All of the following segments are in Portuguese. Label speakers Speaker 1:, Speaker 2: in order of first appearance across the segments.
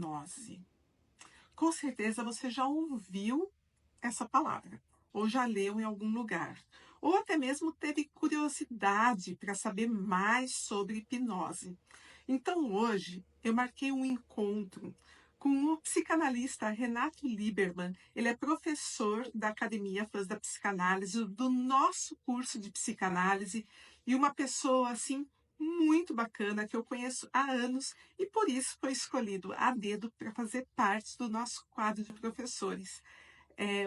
Speaker 1: hipnose. Com certeza você já ouviu essa palavra, ou já leu em algum lugar, ou até mesmo teve curiosidade para saber mais sobre hipnose. Então hoje eu marquei um encontro com o psicanalista Renato Lieberman. Ele é professor da Academia Fãs da Psicanálise, do nosso curso de psicanálise, e uma pessoa assim muito bacana que eu conheço há anos e por isso foi escolhido a dedo para fazer parte do nosso quadro de professores.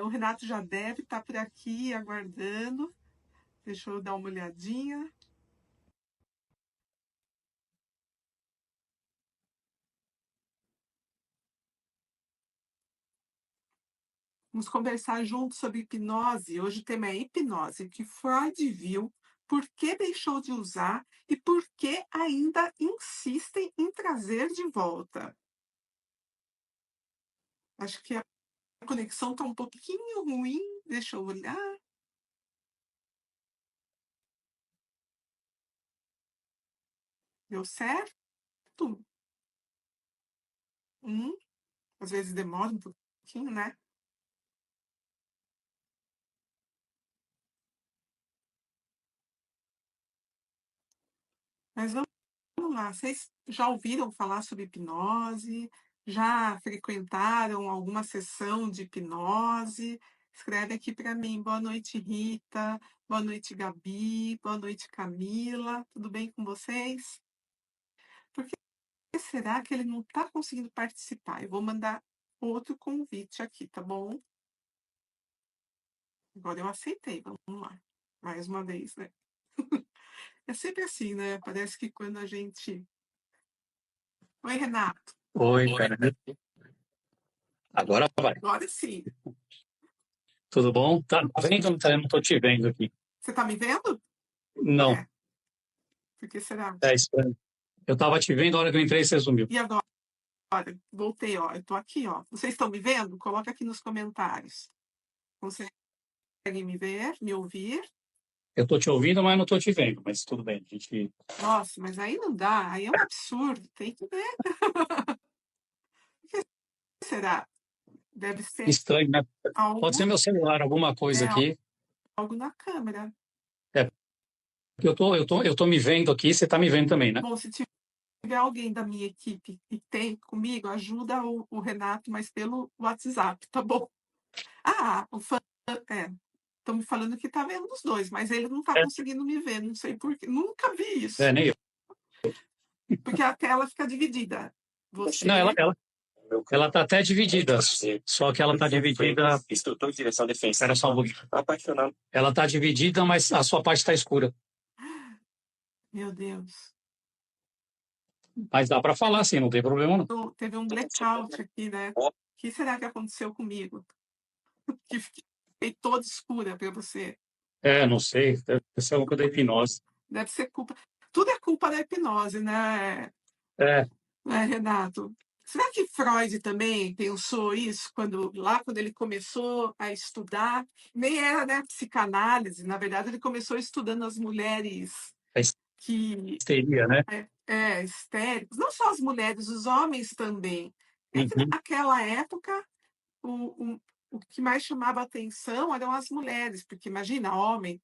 Speaker 1: O Renato já deve estar por aqui aguardando. Deixa eu dar uma olhadinha. Vamos conversar juntos sobre hipnose. Hoje o tema é hipnose, que Freud viu, por que deixou de usar e por que ainda insistem em trazer de volta. Acho que a conexão está um pouquinho ruim. Deixa eu olhar. Deu certo? Às vezes demora um pouquinho, né? Mas vamos lá. Vocês já ouviram falar sobre hipnose? Já frequentaram alguma sessão de hipnose? Escreve aqui para mim. Boa noite, Rita. Boa noite, Gabi. Boa noite, Camila. Tudo bem com vocês? Por que será que ele não está conseguindo participar? Eu vou mandar outro convite aqui, tá bom? Agora eu aceitei. Vamos lá. Mais uma vez, né? É sempre assim, né? Parece que quando a gente. Oi, Renato.
Speaker 2: Oi, cara. Agora vai.
Speaker 1: Agora sim.
Speaker 2: Tudo bom? Tá vendo? Eu não tô te vendo aqui.
Speaker 1: Você tá me vendo?
Speaker 2: Não,
Speaker 1: É. Por que será?
Speaker 2: é estranho. Eu tava te vendo, a hora que eu entrei, você sumiu.
Speaker 1: E agora? Voltei, ó. Eu tô aqui, ó. Vocês estão me vendo? Coloca aqui nos comentários. Conseguem me ver, me ouvir?
Speaker 2: Eu tô te ouvindo, mas não tô te vendo. Mas tudo bem, a gente...
Speaker 1: Nossa, mas aí não dá. Aí é um absurdo. Tem que ver. O que será? Deve ser
Speaker 2: Estranho, né? Pode
Speaker 1: algo,
Speaker 2: ser meu celular, alguma coisa
Speaker 1: é,
Speaker 2: aqui.
Speaker 1: algo na câmera.
Speaker 2: É, porque eu tô me vendo aqui, você tá me vendo também, né?
Speaker 1: Bom, se tiver alguém da minha equipe que tem comigo, ajuda o Renato, mas pelo WhatsApp, tá bom? Ah, o fã. É, estão me falando que tá vendo os dois, mas ele não tá
Speaker 2: É,
Speaker 1: conseguindo me ver, não sei por quê. Nunca vi
Speaker 2: é,
Speaker 1: isso.
Speaker 2: nem eu.
Speaker 1: Porque a tela fica dividida.
Speaker 2: Não,
Speaker 1: Você.
Speaker 2: ela tá até dividida. Só que ela tá dividida...
Speaker 3: Instrutor de direção de defesa.
Speaker 2: Espera só um pouquinho.
Speaker 3: Apaixonado.
Speaker 2: Ela tá dividida, mas a sua parte tá escura.
Speaker 1: Meu Deus.
Speaker 2: Mas dá para falar, sim, não tem problema não.
Speaker 1: Então, teve um blackout aqui, né? O que será que aconteceu comigo? Que fiquei toda escura para você.
Speaker 2: É, não sei, deve ser uma coisa da hipnose.
Speaker 1: Deve ser culpa. Tudo é culpa da hipnose, né,
Speaker 2: É,
Speaker 1: Renato? Será que Freud também pensou isso quando ele começou a estudar? Nem era, né, psicanálise, na verdade ele começou estudando as mulheres
Speaker 2: a
Speaker 1: que
Speaker 2: histeria, né?
Speaker 1: histéricos, não só as mulheres, os homens também. É que
Speaker 2: Uhum,
Speaker 1: naquela época o que mais chamava atenção eram as mulheres, porque imagina homem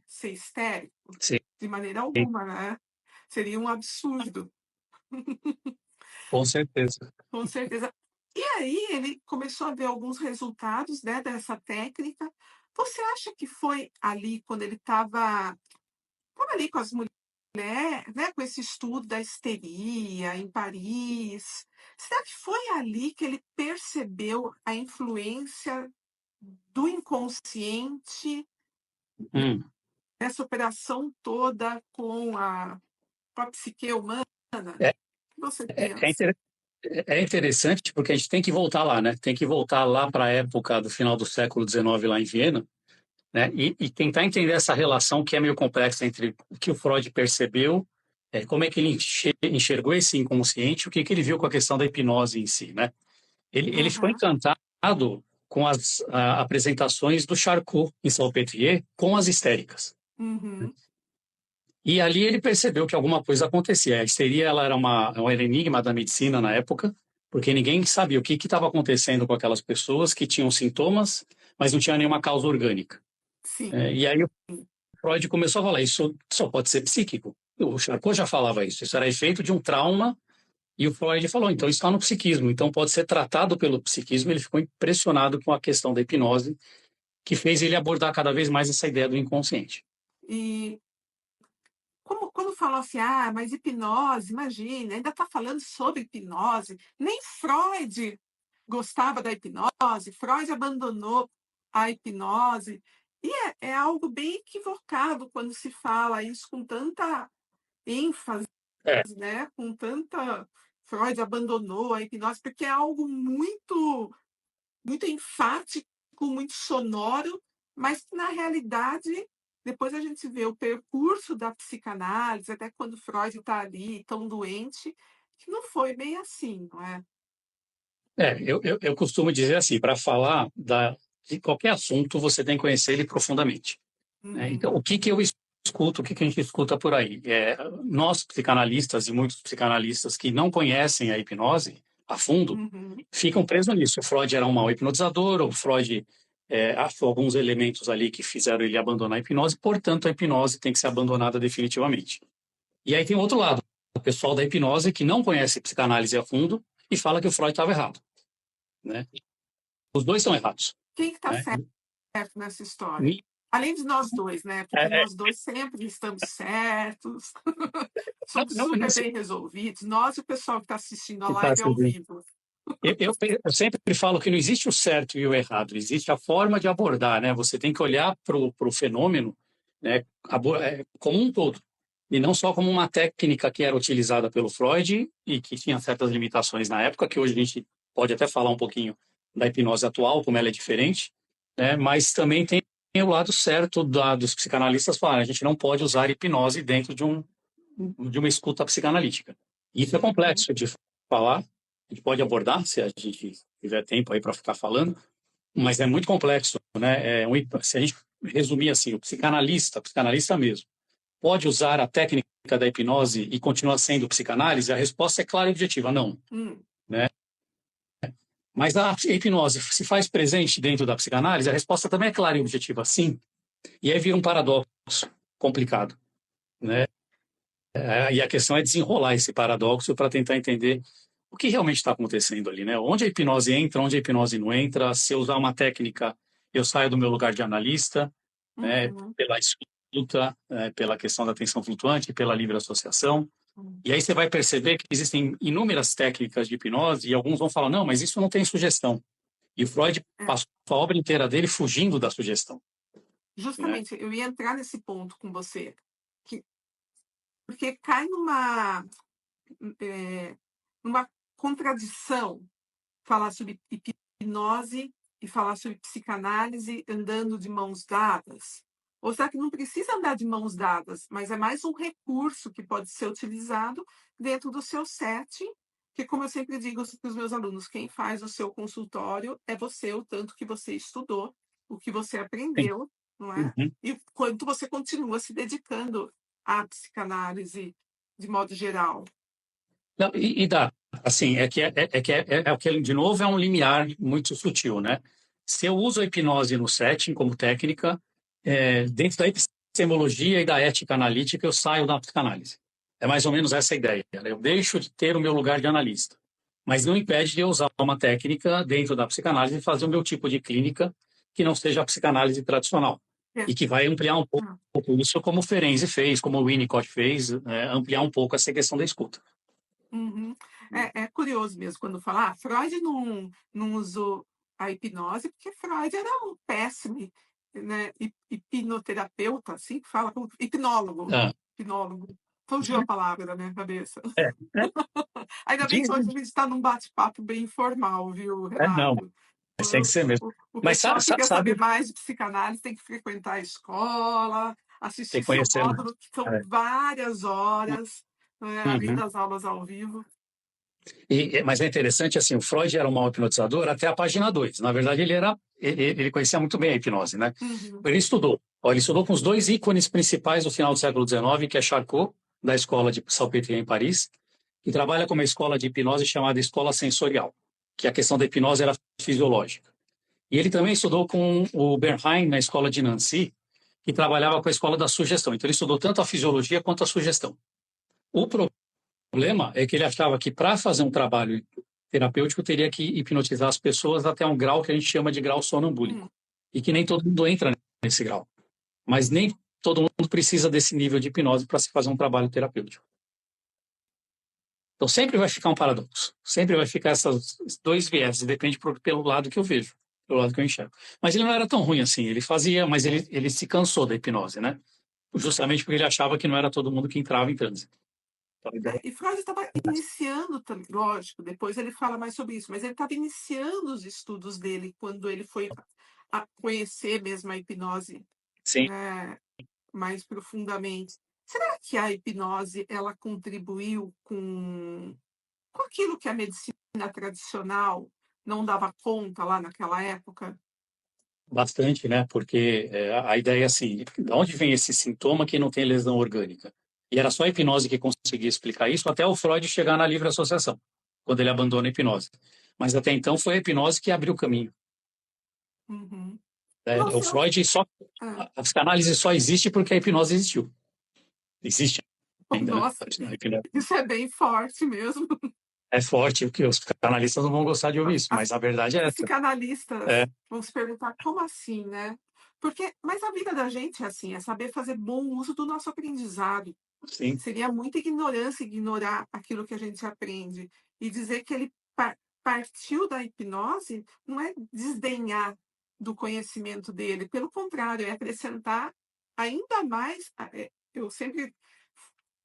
Speaker 1: ser histérico
Speaker 2: sim,
Speaker 1: de maneira alguma, né? Seria um absurdo.
Speaker 2: com certeza.
Speaker 1: Com certeza. E aí ele começou a ver alguns resultados, né, dessa técnica. Você acha que foi ali quando ele estava ali com as mulheres, né, com esse estudo da histeria em Paris? Será que foi ali que ele percebeu a influência do inconsciente
Speaker 2: Hum.
Speaker 1: nessa operação toda com a psique humana?
Speaker 2: É,
Speaker 1: O que você
Speaker 2: é, é
Speaker 1: pensa?
Speaker 2: inter- é interessante porque a gente tem que voltar lá, né? Tem que voltar lá para a época do final do século XIX lá em Viena, né? E tentar entender essa relação que é meio complexa entre o que o Freud percebeu, como é que ele enxergou esse inconsciente, o que que ele viu com a questão da hipnose em si, né? Ele ficou
Speaker 1: Aham.
Speaker 2: encantado com as apresentações do Charcot em Salpêtrière com as histéricas.
Speaker 1: Uhum.
Speaker 2: E ali ele percebeu que alguma coisa acontecia. A histeria ela era um enigma da medicina na época, porque ninguém sabia o que estava acontecendo com aquelas pessoas que tinham sintomas, mas não tinha nenhuma causa orgânica.
Speaker 1: Sim.
Speaker 2: E aí o Freud começou a falar, isso só pode ser psíquico. O Charcot já falava isso era efeito de um trauma, e o Freud falou, então isso está no psiquismo, então pode ser tratado pelo psiquismo. Ele ficou impressionado com a questão da hipnose, que fez ele abordar cada vez mais essa ideia do inconsciente.
Speaker 1: E quando falam assim, mas hipnose, imagina, ainda está falando sobre hipnose. Nem Freud gostava da hipnose, Freud abandonou a hipnose. E é algo bem equivocado quando se fala isso com tanta ênfase,
Speaker 2: É,
Speaker 1: né? Com tanta. Freud abandonou a hipnose, porque é algo muito, muito enfático, muito sonoro, mas que, na realidade, depois a gente vê o percurso da psicanálise, até quando Freud está ali tão doente, que não foi bem assim, não é?
Speaker 2: eu costumo dizer assim, para falar de qualquer assunto, você tem que conhecer ele profundamente. Então,
Speaker 1: Uhum,
Speaker 2: o que que eu escuto, o que que a gente escuta por aí? Nós, psicanalistas e muitos psicanalistas que não conhecem a hipnose a fundo,
Speaker 1: uhum.
Speaker 2: ficam presos nisso. O Freud era um mau hipnotizador, o Freud achou alguns elementos ali que fizeram ele abandonar a hipnose, portanto, a hipnose tem que ser abandonada definitivamente. E aí tem o outro lado, o pessoal da hipnose que não conhece psicanálise a fundo e fala que o Freud estava errado, né? Os dois são errados,
Speaker 1: Quem que está
Speaker 2: né?
Speaker 1: certo nessa história? Além de nós dois, né? Porque
Speaker 2: É,
Speaker 1: nós dois sempre estamos certos,
Speaker 2: não,
Speaker 1: somos
Speaker 2: não,
Speaker 1: super bem resolvidos, nós e o pessoal que está assistindo a
Speaker 2: tá,
Speaker 1: live ao vivo.
Speaker 2: eu sempre falo que não existe o certo e o errado, existe a forma de abordar, né? Você tem que olhar para o fenômeno, né, como um todo, e não só como uma técnica que era utilizada pelo Freud e que tinha certas limitações na época, que hoje a gente pode até falar um pouquinho da hipnose atual, como ela é diferente, né? Mas também tem o lado certo dos psicanalistas falarem, a gente não pode usar hipnose dentro de uma escuta psicanalítica. Isso é
Speaker 1: Uhum.
Speaker 2: complexo de falar, a gente pode abordar, se a gente tiver tempo aí para ficar falando, mas é muito complexo, né? Se a gente resumir assim, psicanalista mesmo, pode usar a técnica da hipnose e continuar sendo psicanálise? A resposta é clara e objetiva, não,
Speaker 1: Hum.
Speaker 2: né? Mas a hipnose se faz presente dentro da psicanálise? A resposta também é clara e objetiva, sim. E aí vira um paradoxo complicado, né? E a questão é desenrolar esse paradoxo para tentar entender o que realmente está acontecendo ali, né? Onde a hipnose entra, onde a hipnose não entra. Se eu usar uma técnica, eu saio do meu lugar de analista, né?
Speaker 1: Uhum.
Speaker 2: Pela escuta, pela questão da atenção flutuante, pela livre associação.
Speaker 1: Uhum.
Speaker 2: E aí você vai perceber que existem inúmeras técnicas de hipnose e alguns vão falar, não, mas isso não tem sugestão. E o Freud
Speaker 1: É,
Speaker 2: passou a obra inteira dele fugindo da sugestão, né?
Speaker 1: justamente, eu ia entrar nesse ponto com você, que, porque cai numa contradição falar sobre hipnose e falar sobre psicanálise andando de mãos dadas? Ou será que não precisa andar de mãos dadas, mas é mais um recurso que pode ser utilizado dentro do seu setting, que, como eu sempre digo para os meus alunos, quem faz o seu consultório é você, o tanto que você estudou, o que você
Speaker 2: Sim.
Speaker 1: aprendeu, não é?
Speaker 2: Uhum.
Speaker 1: E quanto você continua se dedicando à psicanálise de modo geral.
Speaker 2: Não, e dá. Assim, é o que, de novo, é um limiar muito sutil, né? Se eu uso a hipnose no setting como técnica, dentro da epistemologia e da ética analítica, eu saio da psicanálise. É mais ou menos essa a ideia, né? Eu deixo de ter o meu lugar de analista, mas não impede de eu usar uma técnica dentro da psicanálise e fazer o meu tipo de clínica que não seja a psicanálise tradicional
Speaker 1: É.
Speaker 2: e que vai ampliar um pouco isso, como o Ferenczi fez, como o Winnicott fez, ampliar um pouco essa questão da escuta.
Speaker 1: Uhum. É curioso mesmo quando falar. Freud não usou a hipnose porque Freud era um péssimo, né, hipnoterapeuta, assim que fala, hipnólogo.
Speaker 2: Ah,
Speaker 1: Hipnólogo. Fugiu a palavra da minha cabeça.
Speaker 2: é, é,
Speaker 1: Ainda bem que hoje
Speaker 2: dizem,
Speaker 1: a gente está num bate-papo bem informal, viu,
Speaker 2: não,
Speaker 1: Renato?
Speaker 2: mas tem que ser mesmo.
Speaker 1: O
Speaker 2: Mas
Speaker 1: pessoal que quer
Speaker 2: sabe,
Speaker 1: saber mais de psicanálise tem que frequentar a escola,
Speaker 2: tem
Speaker 1: assistir
Speaker 2: que
Speaker 1: seu
Speaker 2: conhecer mais.
Speaker 1: módulo, que são
Speaker 2: É.
Speaker 1: várias horas, né, além
Speaker 2: Uhum.
Speaker 1: das aulas ao vivo.
Speaker 2: Mas é interessante, assim, o Freud era um mau hipnotizador até a página 2. Na verdade, ele conhecia muito bem a hipnose, né?
Speaker 1: Uhum.
Speaker 2: Ele estudou. Ó, ele estudou com os dois ícones principais do final do século XIX, que é Charcot, da escola de Salpêtrière em Paris, que trabalha com uma escola de hipnose chamada escola sensorial, que a questão da hipnose era fisiológica. E ele também estudou com o Bernheim na escola de Nancy, que trabalhava com a escola da sugestão. Então ele estudou tanto a fisiologia quanto a sugestão. O problema é que ele achava que para fazer um trabalho terapêutico teria que hipnotizar as pessoas até um grau que a gente chama de grau sonambúlico. E que nem todo mundo entra nesse grau. Mas nem todo mundo precisa desse nível de hipnose para se fazer um trabalho terapêutico. Então sempre vai ficar um paradoxo. Sempre vai ficar esses dois viés, depende pelo lado que eu vejo, pelo lado que eu enxergo. Mas ele não era tão ruim assim, ele fazia, mas ele se cansou da hipnose, né? Justamente porque ele achava que não era todo mundo que entrava em transe.
Speaker 1: E Freud estava iniciando, lógico, depois ele fala mais sobre isso, mas ele estava iniciando os estudos dele quando ele foi a conhecer mesmo a hipnose,
Speaker 2: Sim.
Speaker 1: né, mais profundamente. Será que a hipnose ela contribuiu com aquilo que a medicina tradicional não dava conta lá naquela época?
Speaker 2: Bastante, né? Porque a ideia é assim, de onde vem esse sintoma que não tem lesão orgânica? E era só a hipnose que conseguia explicar isso, até o Freud chegar na livre associação, quando ele abandona a hipnose. Mas até então foi a hipnose que abriu o caminho.
Speaker 1: Uhum.
Speaker 2: O
Speaker 1: Nossa,
Speaker 2: Freud só...
Speaker 1: ah,
Speaker 2: A psicanálise só existe porque a hipnose existiu. Existe ainda, né?
Speaker 1: nossa,
Speaker 2: A hipnose
Speaker 1: isso é bem forte mesmo.
Speaker 2: é forte, porque os psicanalistas não vão gostar de ouvir isso,
Speaker 1: As
Speaker 2: mas a verdade é essa.
Speaker 1: psicanalistas
Speaker 2: É,
Speaker 1: vão se perguntar como assim, né? Porque, mas a vida da gente é assim, é saber fazer bom uso do nosso aprendizado.
Speaker 2: sim.
Speaker 1: Seria muita ignorância ignorar aquilo que a gente aprende e dizer que ele partiu da hipnose não é desdenhar do conhecimento dele, pelo contrário, é acrescentar ainda mais. Eu sempre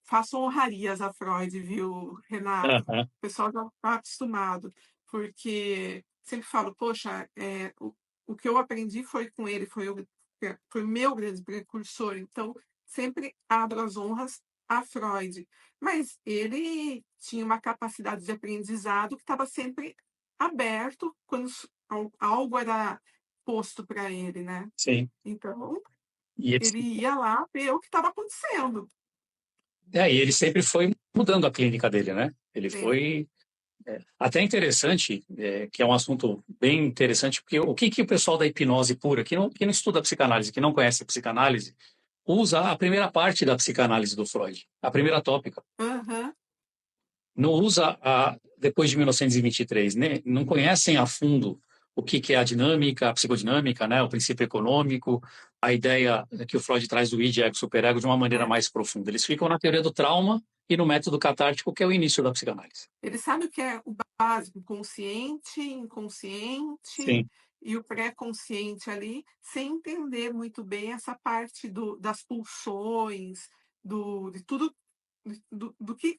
Speaker 1: faço honrarias a Freud, viu, Renato?
Speaker 2: Aham,
Speaker 1: O pessoal já está acostumado, porque sempre falo, poxa, o que eu aprendi foi com ele, foi meu grande precursor, então sempre abro as honras a Freud. Mas ele tinha uma capacidade de aprendizado que estava sempre aberto quando algo era posto para ele, né?
Speaker 2: sim.
Speaker 1: Então,
Speaker 2: E ele,
Speaker 1: ele ia lá ver o que estava acontecendo.
Speaker 2: e ele sempre foi mudando a clínica dele, né? Ele
Speaker 1: Sempre.
Speaker 2: foi até interessante, que é um assunto bem interessante, porque o que o pessoal da hipnose pura, que não estuda psicanálise, que não conhece a psicanálise, usa a primeira parte da psicanálise do Freud, a primeira tópica.
Speaker 1: Aham.
Speaker 2: Não usa depois de 1923, né? Não conhecem a fundo o que é a dinâmica, a psicodinâmica, né? O princípio econômico, a ideia que o Freud traz do id, ego, superego de uma maneira
Speaker 1: É.
Speaker 2: mais profunda. Eles ficam na teoria do trauma e no método catártico, que é o início da psicanálise.
Speaker 1: Ele sabe o que é o básico, consciente, inconsciente
Speaker 2: Sim.
Speaker 1: e o pré-consciente ali, sem entender muito bem essa parte das pulsões, de tudo, do, do que,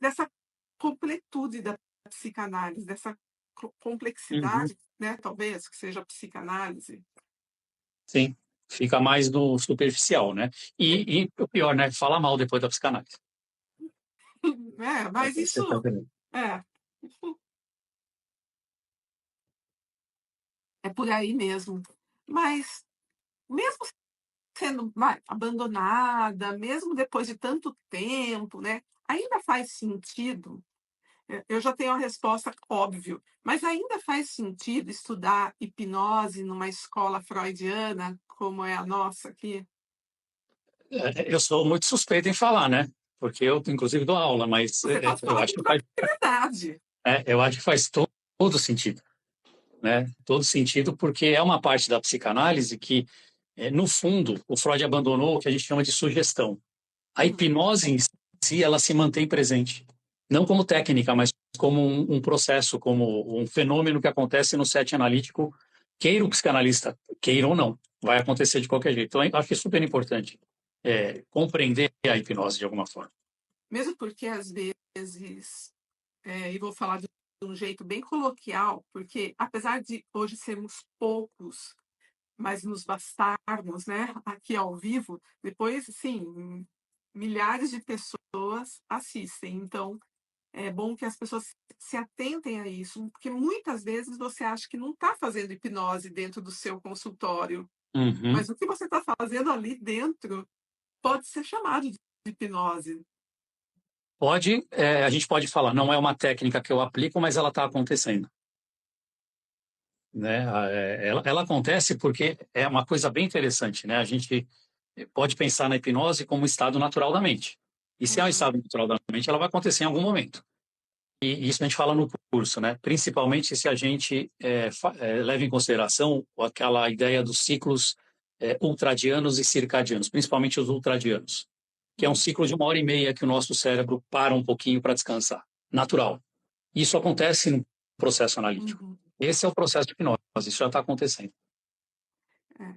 Speaker 1: dessa completude da psicanálise, dessa
Speaker 2: Uhum.
Speaker 1: complexidade, né, talvez, que seja a psicanálise.
Speaker 2: Sim, fica mais no superficial, né? E o pior, né? Fala mal depois da psicanálise.
Speaker 1: Mas
Speaker 2: Você
Speaker 1: isso
Speaker 2: tá entendendo?
Speaker 1: é, é por aí mesmo. Mas mesmo sendo abandonada, mesmo depois de tanto tempo, né? Ainda faz sentido. Eu já tenho a resposta, óbvio, mas ainda faz sentido estudar hipnose numa escola freudiana, como é a nossa aqui?
Speaker 2: Eu sou muito suspeito em falar, né? Porque eu, inclusive, dou aula, mas
Speaker 1: Você pode
Speaker 2: eu
Speaker 1: falar
Speaker 2: acho
Speaker 1: com
Speaker 2: que faz,
Speaker 1: propriedade.
Speaker 2: eu acho que faz todo sentido, né? Todo sentido, porque é uma parte da psicanálise que, no fundo, o Freud abandonou o que a gente chama de sugestão. A
Speaker 1: Hum,
Speaker 2: hipnose em si, ela se mantém presente, não como técnica, mas como um processo, como um fenômeno que acontece no set analítico, queira o psicanalista, queira ou não, vai acontecer de qualquer jeito. Então, eu acho que é super importante compreender a hipnose de alguma forma.
Speaker 1: Mesmo porque, às vezes, e vou falar de um jeito bem coloquial, porque apesar de hoje sermos poucos, mas nos bastarmos, né, aqui ao vivo, depois, sim, milhares de pessoas assistem. Então, é bom que as pessoas se atentem a isso, porque muitas vezes você acha que não está fazendo hipnose dentro do seu consultório,
Speaker 2: Uhum.
Speaker 1: mas o que você está fazendo ali dentro pode ser chamado de hipnose.
Speaker 2: A gente pode falar, não é uma técnica que eu aplico, mas ela está acontecendo. Né? Ela acontece porque é uma coisa bem interessante, né? A gente pode pensar na hipnose como um estado natural da mente. E se é um estado natural da mente, ela vai acontecer em algum momento. E isso a gente fala no curso, né? Principalmente se a gente leva em consideração aquela ideia dos ciclos ultradianos e circadianos, principalmente os ultradianos, que é um ciclo de 1h30 que o nosso cérebro para um pouquinho para descansar, natural. Isso acontece no processo analítico.
Speaker 1: Uhum.
Speaker 2: Esse é o processo de hipnose, isso já está acontecendo.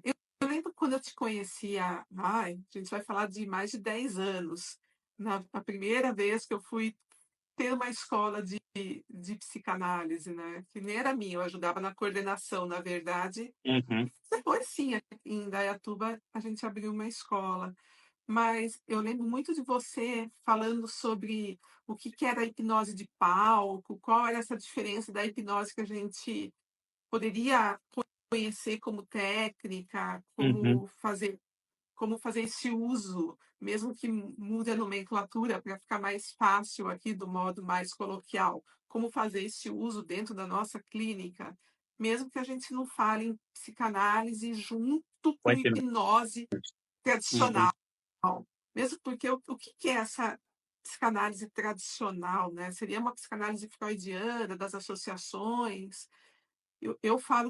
Speaker 1: Eu lembro quando eu te conhecia, a gente vai falar de mais de 10 anos, na primeira vez que eu fui ter uma escola de psicanálise, né? Que nem era minha, eu ajudava na coordenação, na verdade.
Speaker 2: Uhum,
Speaker 1: Depois, sim, aqui em Indaiatuba, a gente abriu uma escola. Mas eu lembro muito de você falando sobre o que que era a hipnose de palco, qual era essa diferença da hipnose que a gente poderia conhecer como técnica,
Speaker 2: uhum,
Speaker 1: como fazer esse uso, mesmo que mude a nomenclatura para ficar mais fácil aqui do modo mais coloquial, como fazer esse uso dentro da nossa clínica, mesmo que a gente não fale em psicanálise junto
Speaker 2: com a
Speaker 1: com hipnose
Speaker 2: uhum,
Speaker 1: tradicional, mesmo porque o que que é essa psicanálise tradicional, né? Seria uma psicanálise freudiana, das associações. Eu falo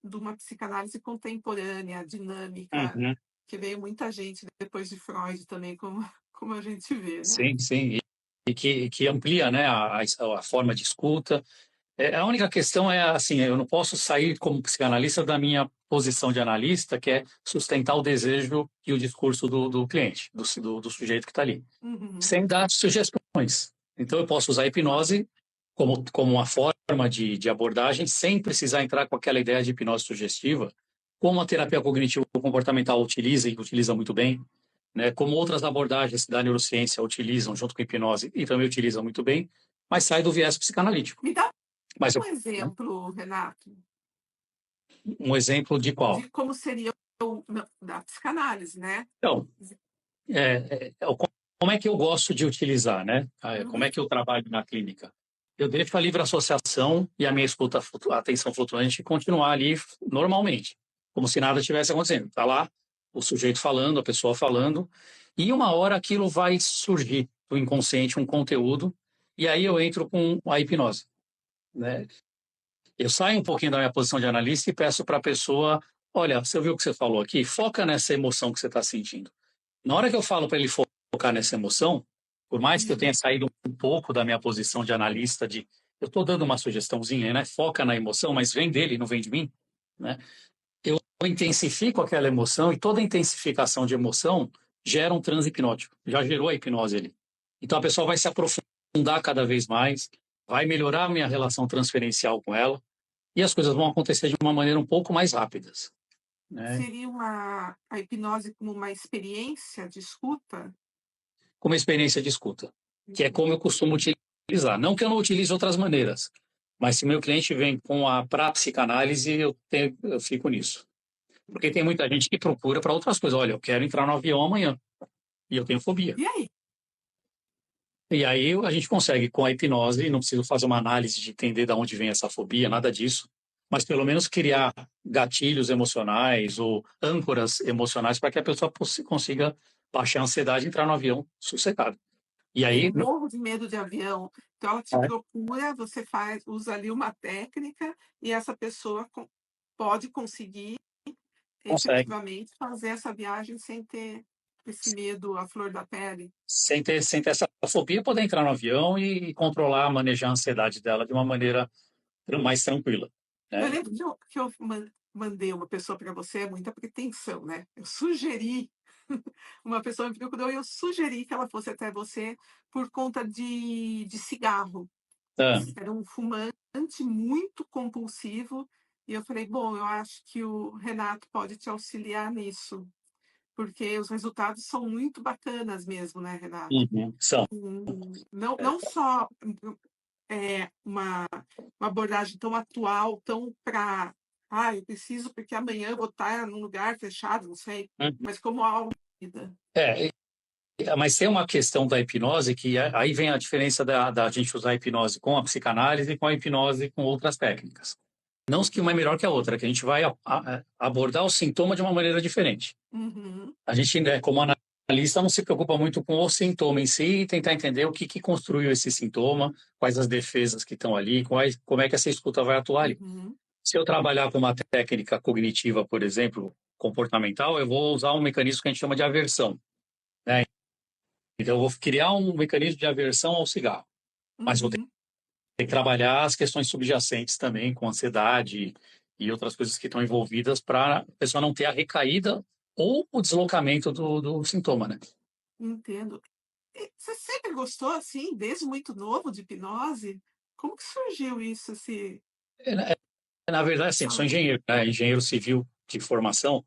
Speaker 1: de uma psicanálise contemporânea, dinâmica,
Speaker 2: uhum.
Speaker 1: que veio muita gente depois de Freud também, como, como a gente vê, né?
Speaker 2: Sim, sim, e que amplia, né, a forma de escuta. A única questão é assim, eu não posso sair como psicanalista da minha posição de analista, que é sustentar o desejo e o discurso do cliente, do sujeito que está ali,
Speaker 1: Uhum.
Speaker 2: sem dar sugestões. Então, eu posso usar a hipnose como uma forma de abordagem, sem precisar entrar com aquela ideia de hipnose sugestiva, como a terapia cognitivo-comportamental utiliza e utiliza muito bem, né? Como outras abordagens da neurociência utilizam junto com a hipnose e também utilizam muito bem, mas sai do viés psicanalítico.
Speaker 1: Me dá
Speaker 2: Mas
Speaker 1: um exemplo, Renato,
Speaker 2: um exemplo de qual?
Speaker 1: de como seria da psicanálise, né?
Speaker 2: Então, como é que eu gosto de utilizar, né? Como
Speaker 1: Uhum.
Speaker 2: é que eu trabalho na clínica? Eu deixo a livre associação e a minha escuta, a atenção flutuante continuar ali normalmente, como se nada tivesse acontecendo. Está lá o sujeito falando, a pessoa falando, e uma hora aquilo vai surgir do inconsciente, um conteúdo, e aí eu entro com a hipnose, né? Eu saio um pouquinho da minha posição de analista e peço para a pessoa, olha, você viu o que você falou aqui? Foca nessa emoção que você está sentindo. Na hora que eu falo para ele focar nessa emoção, por mais que eu tenha
Speaker 1: Uhum.
Speaker 2: saído um pouco da minha posição de analista, eu estou dando uma sugestãozinha, né? Foca na emoção, mas vem dele, não vem de mim, né? Eu intensifico aquela emoção e toda intensificação de emoção gera um transe hipnótico. Já gerou a hipnose ali. Então a pessoa vai se aprofundar cada vez mais, vai melhorar a minha relação transferencial com ela e as coisas vão acontecer de uma maneira um pouco mais rápidas, né?
Speaker 1: Seria a hipnose como uma experiência de escuta?
Speaker 2: Como experiência de escuta, que é como
Speaker 1: Uhum.
Speaker 2: eu costumo utilizar. Não que eu não utilize outras maneiras, mas se meu cliente vem com a pra psicanálise, eu fico nisso. Porque tem muita gente que procura para outras coisas. Olha, eu quero entrar no avião amanhã e eu tenho fobia.
Speaker 1: E aí?
Speaker 2: E aí a gente consegue, com a hipnose, não preciso fazer uma análise de entender de onde vem essa fobia, nada disso, mas pelo menos criar gatilhos emocionais ou âncoras emocionais para que a pessoa consiga baixar a ansiedade e entrar no avião sossegado. E
Speaker 1: Eu
Speaker 2: aí,
Speaker 1: morro de medo de avião. Então ela te
Speaker 2: é,
Speaker 1: procura, você usa ali uma técnica e essa pessoa pode conseguir
Speaker 2: consegue.
Speaker 1: efetivamente fazer essa viagem sem ter esse medo à flor da pele.
Speaker 2: Sem ter essa fobia, poder entrar no avião e controlar, manejar a ansiedade dela de uma maneira mais tranquila,
Speaker 1: Eu
Speaker 2: né?
Speaker 1: lembro que eu mandei uma pessoa para você, é muita pretensão, né? Eu sugeri, uma pessoa me procurou e eu sugeri que ela fosse até você por conta de cigarro.
Speaker 2: Ah,
Speaker 1: Era um fumante muito compulsivo. E eu falei, bom, eu acho que o Renato pode te auxiliar nisso, porque os resultados são muito bacanas mesmo, né, Renato?
Speaker 2: uhum, são.
Speaker 1: Não, não só uma abordagem tão atual, tão para, eu preciso porque amanhã eu vou estar num lugar fechado, não sei,
Speaker 2: Uhum.
Speaker 1: mas como algo da vida.
Speaker 2: É, Mas tem uma questão da hipnose que aí vem a diferença da gente usar a hipnose com a psicanálise e com a hipnose com outras técnicas. Não que uma é melhor que a outra, que a gente vai abordar o sintoma de uma maneira diferente.
Speaker 1: Uhum.
Speaker 2: A gente, né, como analista, não se preocupa muito com o sintoma em si e tentar entender o que construiu esse sintoma, quais as defesas que estão ali, como é que essa escuta vai atuar ali.
Speaker 1: Uhum.
Speaker 2: Se eu trabalhar com uma técnica cognitiva, por exemplo, comportamental, eu vou usar um mecanismo que a gente chama de aversão, né? Então, eu vou criar um mecanismo de aversão ao cigarro, mas vou ter
Speaker 1: Uhum.
Speaker 2: que trabalhar as questões subjacentes também, com ansiedade e outras coisas que estão envolvidas para a pessoa não ter a recaída ou o deslocamento do sintoma, né?
Speaker 1: Entendo. E você sempre gostou, assim, desde muito novo, de hipnose? Como que surgiu isso, esse
Speaker 2: Na verdade, assim, eu sou
Speaker 1: essa
Speaker 2: engenheiro, né? Engenheiro civil de formação,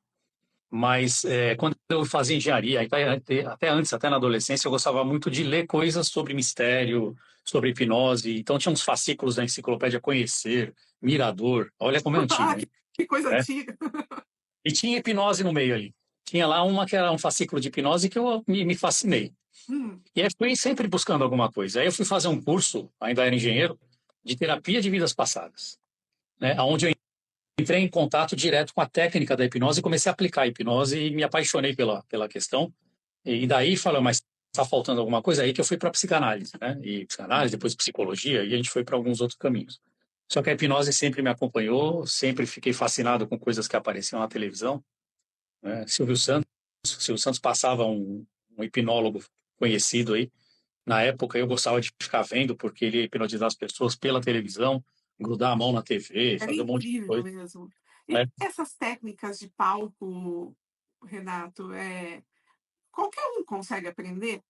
Speaker 2: mas quando eu fazia engenharia, até antes, até na adolescência, eu gostava muito de ler coisas sobre mistério, sobre hipnose. Então, tinha uns fascículos da enciclopédia Conhecer, Mirador. Olha como é
Speaker 1: ah,
Speaker 2: antigo, hein?
Speaker 1: que coisa
Speaker 2: Né?
Speaker 1: antiga.
Speaker 2: E tinha hipnose no meio ali. Tinha lá uma que era um fascículo de hipnose que eu me fascinei.
Speaker 1: Hum.
Speaker 2: E aí fui sempre buscando alguma coisa. Aí eu fui fazer um curso, ainda era engenheiro, de terapia de vidas passadas, né? Onde eu entrei em contato direto com a técnica da hipnose e comecei a aplicar a hipnose e me apaixonei pela questão. E daí falei, mas está faltando alguma coisa? Aí que eu fui para psicanálise, né? E psicanálise, depois psicologia, e a gente foi para alguns outros caminhos. Só que a hipnose sempre me acompanhou, sempre fiquei fascinado com coisas que apareciam na televisão, né? Silvio Santos passava um hipnólogo conhecido aí. Na época eu gostava de ficar vendo, porque ele ia hipnotizar as pessoas pela televisão, grudar a mão na TV,
Speaker 1: Era
Speaker 2: fazer um monte de
Speaker 1: incrível
Speaker 2: coisa,
Speaker 1: mesmo. E
Speaker 2: né?
Speaker 1: essas técnicas de palco, Renato, qualquer um consegue aprender?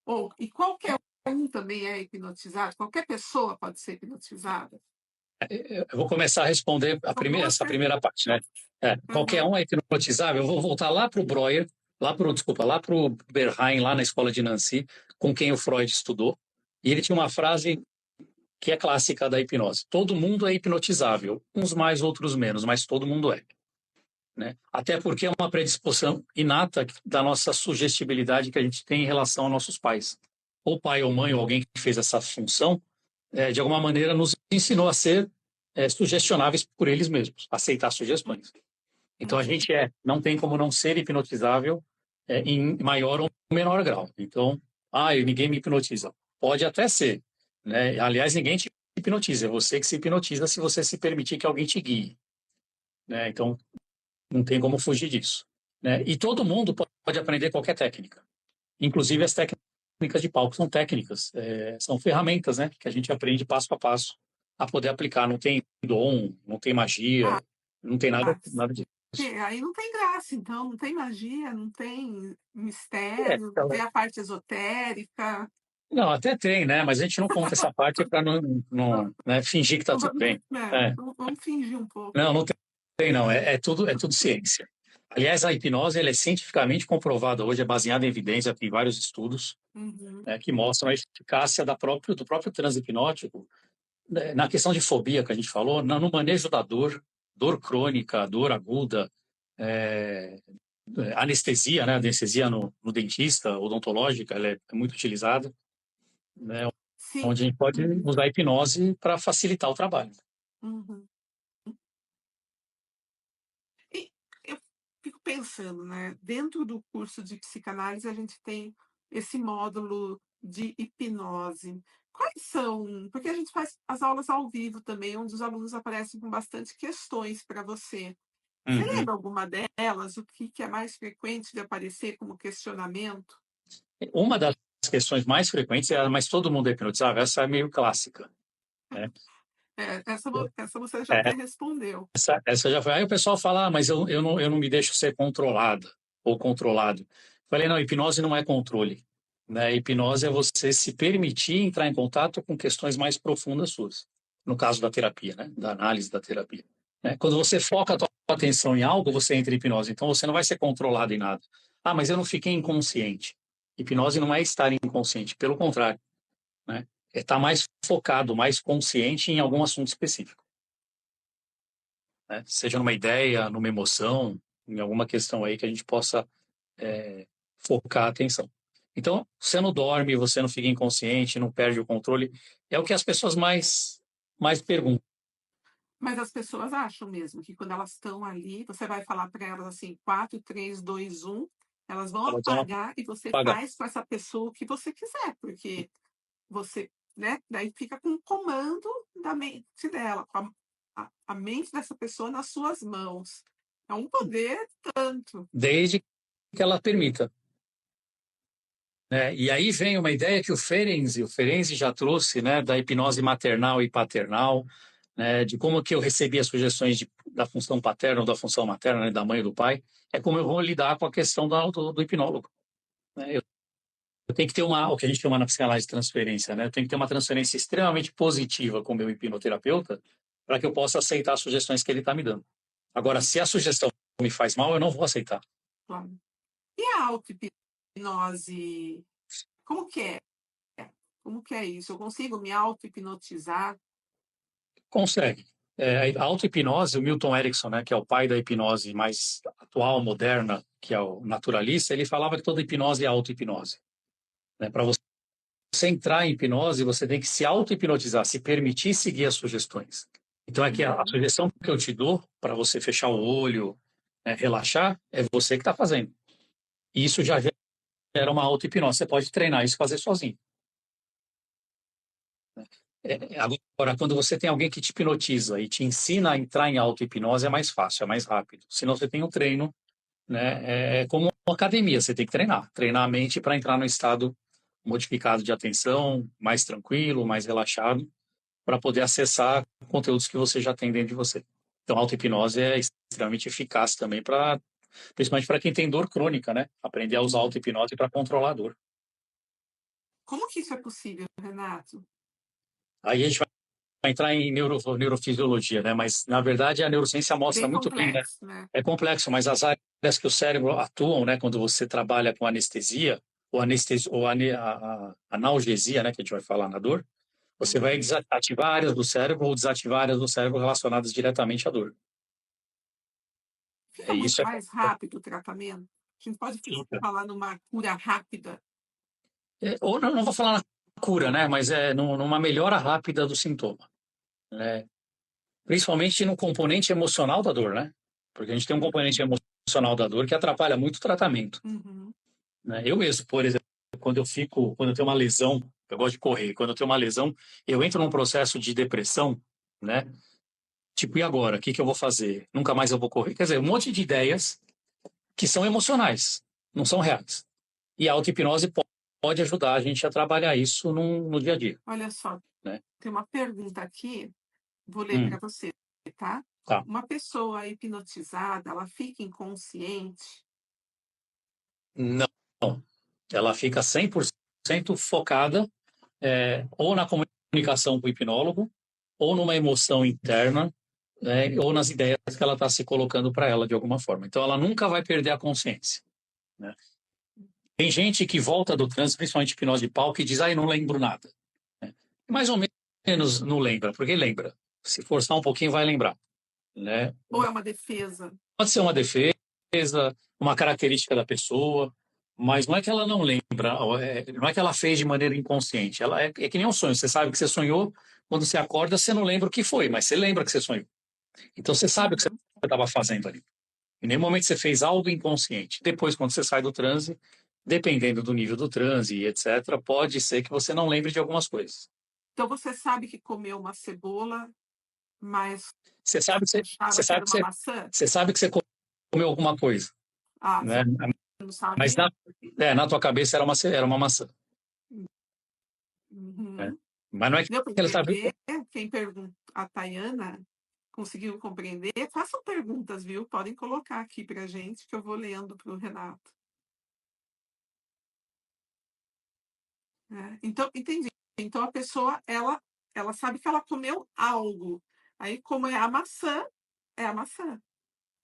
Speaker 1: Ou e qualquer um também é hipnotizado? Qualquer pessoa pode ser hipnotizada?
Speaker 2: Eu vou começar a responder
Speaker 1: São duas
Speaker 2: essa primeira parte, né?
Speaker 1: perguntas.
Speaker 2: Qualquer
Speaker 1: Aham.
Speaker 2: um é hipnotizável. Eu vou voltar lá para o Breuer, lá para o Bernheim, lá na escola de Nancy, com quem o Freud estudou. E ele tinha uma frase que é clássica da hipnose: todo mundo é hipnotizável, uns mais, outros menos, mas todo mundo é, né? Até porque é uma predisposição inata da nossa sugestibilidade que a gente tem em relação aos nossos pais. Ou pai ou mãe, ou alguém que fez essa função, de alguma maneira nos ensinou a ser sugestionáveis por eles mesmos, aceitar sugestões. Então a
Speaker 1: Uhum.
Speaker 2: gente não tem como não ser hipnotizável em maior ou menor grau. Então, ninguém me hipnotiza. Pode até ser, né? Aliás, ninguém te hipnotiza, é você que se hipnotiza se você se permitir que alguém te guie, né? Então, não tem como fugir disso, né? E todo mundo pode aprender qualquer técnica, inclusive as técnicas de palco são técnicas, são ferramentas, né? Que a gente aprende passo a passo a poder aplicar. Não tem dom, não tem
Speaker 1: Ah,
Speaker 2: magia, não tem nada disso.
Speaker 1: aí não tem graça, então, não tem magia, não tem mistério, não
Speaker 2: Então,
Speaker 1: tem a parte esotérica.
Speaker 2: não, até tem, né? Mas a gente não conta essa parte para não, né, fingir que está tudo bem. É.
Speaker 1: Vamos fingir um pouco.
Speaker 2: Não tem, não. É tudo ciência. Aliás, a hipnose ela é cientificamente comprovada hoje, é baseada em evidência, tem vários estudos,
Speaker 1: Uhum.
Speaker 2: né, que mostram a eficácia do próprio transe hipnótico, né, na questão de fobia que a gente falou, no manejo da dor crônica, dor aguda, é, anestesia, né? Anestesia no dentista, odontológica, ela é muito utilizada, né?
Speaker 1: Sim.
Speaker 2: Onde a gente pode
Speaker 1: Uhum.
Speaker 2: usar a hipnose para facilitar o trabalho.
Speaker 1: Uhum. E eu fico pensando, né, dentro do curso de psicanálise a gente tem esse módulo de hipnose. Quais são? Porque a gente faz as aulas ao vivo também, onde os alunos aparecem com bastante questões para você. Você
Speaker 2: Uhum.
Speaker 1: lembra alguma delas? O que que é mais frequente de aparecer como questionamento?
Speaker 2: Uma das questões mais frequentes é, mas todo mundo é hipnotizável? Essa é meio clássica, né?
Speaker 1: Essa você já
Speaker 2: É,
Speaker 1: até respondeu.
Speaker 2: essa já foi. Aí o pessoal fala, mas eu não me deixo ser controlada ou controlado. Falei, não, hipnose não é controle, né? Hipnose é você se permitir entrar em contato com questões mais profundas suas. No caso da terapia, né? Da análise da terapia, né? Quando você foca a tua atenção em algo, você entra em hipnose. Então você não vai ser controlado em nada. Mas eu não fiquei inconsciente. Hipnose não é estar inconsciente, pelo contrário, né? É estar mais focado, mais consciente em algum assunto específico, né? Seja numa ideia, numa emoção, em alguma questão aí que a gente possa focar a atenção. Então, você não dorme, você não fica inconsciente, não perde o controle. É o que as pessoas mais perguntam.
Speaker 1: Mas as pessoas acham mesmo que quando elas estão ali, você vai falar para elas assim, 4, 3, 2, 1, elas vão
Speaker 2: Elas vão
Speaker 1: apagar e você
Speaker 2: apagar.
Speaker 1: faz com essa pessoa o que você quiser, porque você, né, daí fica com o comando da mente dela, com a mente dessa pessoa nas suas mãos. É um poder tanto.
Speaker 2: Desde que ela permita. Né? E aí vem uma ideia que o Ferenczi já trouxe, né, da hipnose maternal e paternal, né, de como que eu recebi as sugestões da função paterna ou da função materna, né, da mãe ou do pai, é como eu vou lidar com a questão do hipnólogo. Né? Eu tenho que ter o que a gente chama na psicanálise de transferência, né? Eu tenho que ter uma transferência extremamente positiva com o meu hipnoterapeuta para que eu possa aceitar as sugestões que ele está me dando. Agora, se a sugestão me faz mal, eu não vou aceitar.
Speaker 1: Claro. E a auto-hipnose, como que é? Como que é isso? Eu consigo me auto-hipnotizar?
Speaker 2: Consegue. A auto-hipnose, o Milton Erickson, né, que é o pai da hipnose mais atual, moderna, que é o naturalista, ele falava que toda hipnose é auto-hipnose. Né? Para você entrar em hipnose, você tem que se auto-hipnotizar, se permitir seguir as sugestões. Então, é que a sugestão que eu te dou para você fechar o olho, né, relaxar, é você que está fazendo. E isso já gera uma auto-hipnose. Você pode treinar isso e fazer sozinho. Agora, quando você tem alguém que te hipnotiza e te ensina a entrar em auto-hipnose, é mais fácil, é mais rápido. Senão você tem um treino, né? É como uma academia, você tem que treinar a mente para entrar no estado modificado de atenção, mais tranquilo, mais relaxado, para poder acessar conteúdos que você já tem dentro de você. Então, a auto-hipnose é extremamente eficaz também principalmente para quem tem dor crônica, né? Aprender a usar a auto-hipnose para controlar a dor.
Speaker 1: Como que isso é possível, Renato?
Speaker 2: Aí a gente vai entrar em neurofisiologia, né? Mas, na verdade, a neurociência mostra
Speaker 1: Bem
Speaker 2: muito bem, né?
Speaker 1: complexo, né?
Speaker 2: É complexo, mas as áreas que o cérebro atuam, né? Quando você trabalha com anestesia, ou analgesia, né? Que a gente vai falar na dor, você vai ativar áreas do cérebro ou desativar áreas do cérebro relacionadas diretamente à dor.
Speaker 1: Fica muito
Speaker 2: Isso é
Speaker 1: mais rápido o tratamento? A gente pode falar numa cura rápida?
Speaker 2: ou não vou falar na cura, né? Mas é numa melhora rápida do sintoma, né? Principalmente no componente emocional da dor, né? Porque a gente tem um componente emocional da dor que atrapalha muito o tratamento.
Speaker 1: Uhum.
Speaker 2: Né? Eu mesmo, por exemplo, quando eu tenho uma lesão, eu gosto de correr, quando eu tenho uma lesão, eu entro num processo de depressão, né? Tipo, e agora? O que que eu vou fazer? Nunca mais eu vou correr. Quer dizer, um monte de ideias que são emocionais, não são reais. E a auto-hipnose pode ajudar a gente a trabalhar isso no dia a dia,
Speaker 1: Olha só,
Speaker 2: né?
Speaker 1: tem uma pergunta aqui, vou ler para
Speaker 2: Hum,
Speaker 1: você, tá?
Speaker 2: tá.
Speaker 1: Uma pessoa hipnotizada, ela fica inconsciente?
Speaker 2: Não. Ela fica 100% focada ou na comunicação com o hipnólogo, ou numa emoção interna, ou nas ideias que ela está se colocando para ela de alguma forma. Então, ela nunca vai perder a consciência. Né? Tem gente que volta do transe, principalmente hipnose de palco, e diz, não lembro nada. Né? Mais ou menos não lembra, porque lembra. Se forçar um pouquinho, vai lembrar. Né?
Speaker 1: Ou é uma defesa?
Speaker 2: Pode ser uma defesa, uma característica da pessoa, mas não é que ela não lembra, não é que ela fez de maneira inconsciente. Ela é que nem um sonho. Você sabe que você sonhou, quando você acorda, você não lembra o que foi, mas você lembra que você sonhou. Então você sabe o que você estava fazendo ali. Em nenhum momento você fez algo inconsciente. Depois, quando você sai do transe, dependendo do nível do transe e etc., pode ser que você não lembre de algumas coisas.
Speaker 1: Então você sabe que comeu uma cebola, mas
Speaker 2: Você sabe que você,
Speaker 1: achava
Speaker 2: você
Speaker 1: que
Speaker 2: sabe
Speaker 1: era
Speaker 2: que
Speaker 1: uma
Speaker 2: você,
Speaker 1: maçã?
Speaker 2: você sabe que você comeu alguma coisa,
Speaker 1: Ah,
Speaker 2: né?
Speaker 1: você não
Speaker 2: Mas
Speaker 1: sabe?
Speaker 2: na tua cabeça era uma maçã. Né?
Speaker 1: Uhum.
Speaker 2: Mas não é que
Speaker 1: Deu para
Speaker 2: ele está.
Speaker 1: entender? Quem pergunta, a Tayana conseguiu compreender? Façam perguntas, viu? Podem colocar aqui para gente, que eu vou lendo para o Renato. Então, entendi. Então a pessoa, ela sabe que ela comeu algo. Aí, como é a maçã, é a maçã.